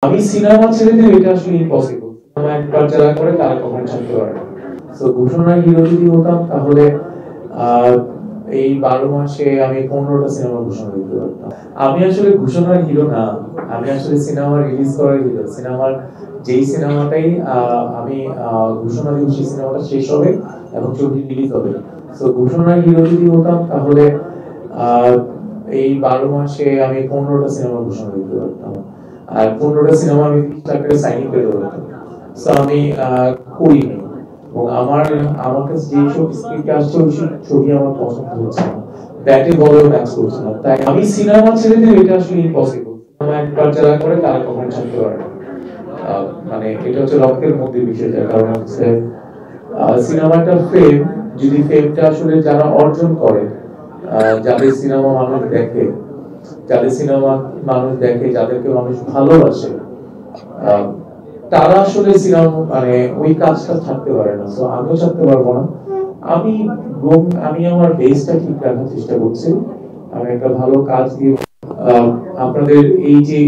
আমি সিনেমা ছেড়ে দিলে এটা আসলে ইম্পসিবল। সিনেমা একবার যারা করে তারা কখনো ছাড়তে পারে না। সো ঘোষণার হিরো যদি হতাম তাহলে এই 12 মাসে আমি 15টা সিনেমা ঘোষণা দিতে পারতাম। আমি আসলে ঘোষণার হিরো না, আমি আসলে সিনেমা রিলিজ করার হিরো। সিনেমার যেই সিনেমাটাই আমি ঘোষণা দিব সেই সিনেমাটা শেষ হবে এবং ছবি রিলিজ হবে। সো ঘোষণার হিরো যদি হতাম তাহলে এই 12 মাসে আমি 15টা সিনেমা ঘোষণা দিতে পারতাম। আর 15টা সিনেমা আমি টাকা সাইন পেতে পারতাম। সো আমি করিনি এবং আমার কাছে যে সব স্ক্রিপ্ট আসছে ওই ছবি আমার পছন্দ হচ্ছে না, ব্যাটে বলেও ম্যাচ করছে না, তাই আমি সিনেমা ছেড়ে দিলে এটা আসলে ইম্পসিবল। সিনেমা একবার যারা করে তারা কখনো ছাড়তে পারে না। মানে এটা হচ্ছে রক্তের মধ্যে বিষয়টা, কারণ হচ্ছে সিনেমাটা ফেম, যদি ফেমটা আসলে যারা অর্জন করে, যাদের সিনেমা মানুষ দেখে, যাদের সিনেমা মানুষ দেখে, যাদেরকে মানুষ ভালোবাসে, তারা আসলে সিনেমা মানে ওই কাজটা থাকতে পারে না। তো আমিও থাকতে পারবো না। আমি আমি আমার বেসটা ঠিক রাখার চেষ্টা করছি। আমি একটা ভালো কাজ দিয়ে আপনাদের এই যে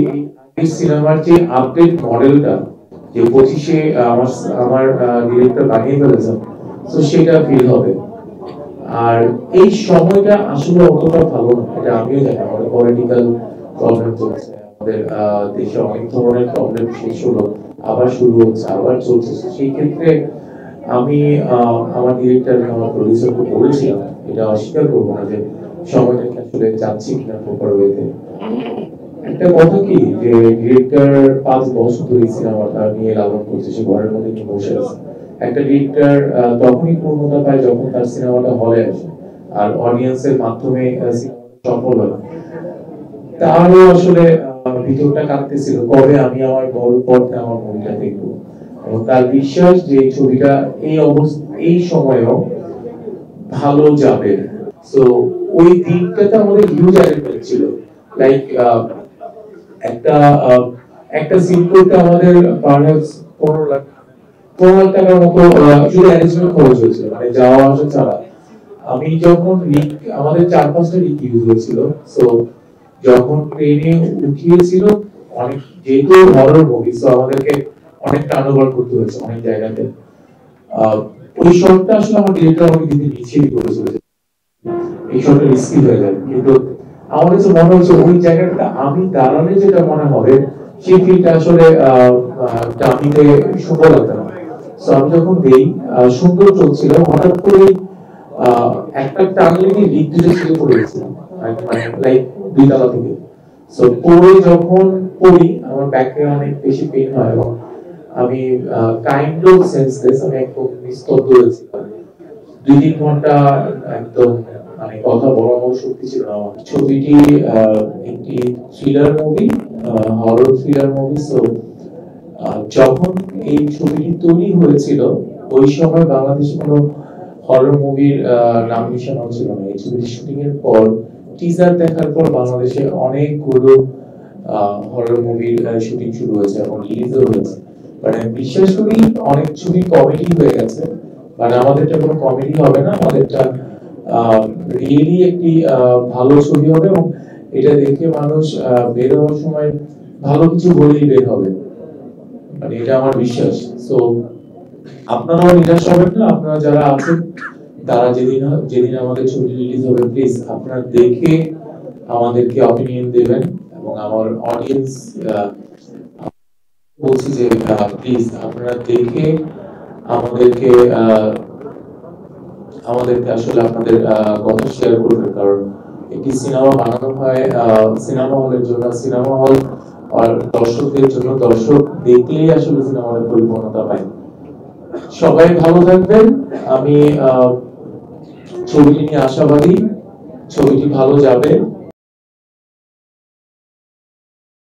সিনেমার যে আপডেট মডেলটা যে 25-এ আমার আমার ডিরেক্টর বানিয়ে ফেলেছেন, তো সেটা ফিল হবে। আর এই সময়টা আসলে অতটা ভালো না, এটা আমিও জানি। আমাদের পলিটিক্যাল প্রবলেম চলছে, আমাদের দেশে অনেক ধরনের প্রবলেম শেষ হলো, আবার শুরু হচ্ছে, আবার চলছে। সেই ক্ষেত্রে আমি আমার ডিরেক্টর, আমার প্রডিউসারকে বলেছিলাম, এটা অস্বীকার করবো না যে সময়টাকে আসলে যাচ্ছি কিনা প্রপার ওয়েতে। একটা কথা কি যে ডিরেক্টর 5 বছর ধরে সিনেমাটা নিয়ে লালন করছে, সে ঘরের মধ্যে নিয়ে বসে আছে। একটা ডিরেক্টর তখনই পূর্ণতা পায় যখন তার সিনেমাটা হলে আসে আর অডিয়েন্সের মাধ্যমে সফল হয়। তারও আসলে ভিতরটা কাঁদতেছিল, কবে আমি আমার বড় পর্দায় আমার মুভিটা দেখবো। এবং তার বিশ্বাস যে এই ছবিটা এই অবস্থা এই সময়েও ভালো যাবে। সো ওই দিকটাতে আমাদের হিউজ অ্যারেঞ্জমেন্ট ছিল। লাইক একটা একটা সিন করতে আমাদের পারহ্যাপস 15 লাখ টাকার মতো শুধু অ্যারেঞ্জমেন্ট খরচ হয়েছিল, মানে যাওয়া আসা ছাড়া। আমি যখন আমাদের 4-5টা রিক ইউজ হয়েছিল। সো যখন ট্রেনে উঠিয়েছিল, অনেক যেহেতু হরর মুভি, সো আমাদেরকে অনেক টার্নওভার করতে হয়েছে অনেক জায়গাতে। ওই শটটা আসলে আমার ডিরেক্টর আমাকে দিতে নিচেই করেছিল, এই শটটা রিস্কি হয়ে যাবে, কিন্তু আমার কাছে মনে হচ্ছে ওই জায়গাটা আমি দাঁড়ালে যেটা মনে হবে সেই ফিলটা আসলে ডামিতে সুন্দর লাগবে না। সো আমি যখন দেই, সুন্দর চলছিল, হঠাৎ করে একটা টান লেগে লিক দুটো ছিঁড়ে পড়ে গেছিলাম, মানে লাইক 2 তলা থেকে। সো পড়ে যখন পড়ি আমার ব্যাকে অনেক বেশি পেইন হয় এবং আমি কাইন্ড অফ সেন্সলেস, আমি একদম নিস্তব্ধ হয়েছি 2-3 ঘন্টা। একদম মানে কথা বলার শক্তি ছিল না আমার। ছবিটি একটি thriller movie, horror thriller movie. So যখন এই ছবিটি তৈরি হয়েছিল ওই সময় বাংলাদেশে কোনো হরর মুভির নাম নিশানাও ছিল না। এই ছবিটি শুটিং এর পর, টিজার দেখার পর বাংলাদেশে অনেকগুলো হরর মুভির শুটিং শুরু হয়েছে এবং রিলিজও হয়েছে। মানে বিশ্বাস করি অনেক ছবি কমেডি হয়ে গেছে, মানে আমাদেরটা কোনো কমেডি হবে না, আমাদেরটা রিয়েলি একটি ভালো ছবি হবে এবং এটা দেখে মানুষ বের হওয়ার সময় ভালো কিছু বলেই বের হবে, মানে এটা আমার বিশ্বাস। সো আপনারাও নিরাশ হবেন না, আপনারা যারা আছেন তারা যেদিন যেদিন আমাদের ছবি রিলিজ হবে, প্লিজ আপনারা দেখে আমাদেরকে অপিনিয়ন দেবেন। এবং আমার অডিয়েন্স বলছি যে প্লিজ আপনারা দেখে আমাদেরকে আমাদেরকে আসলে আপনাদের কথা শেয়ার করবেন, কারণ একটি সিনেমা বানানো হয় সিনেমা হলের জন্য, সিনেমা হল আর দর্শকদের জন্য। দর্শক দেখলেই আসলে সিনেমার পরিপূর্ণতা পায়। সবাই ভালো থাকবেন। আমি ছবিটি নিয়ে আশাবাদী, ছবিটি ভালো যাবে।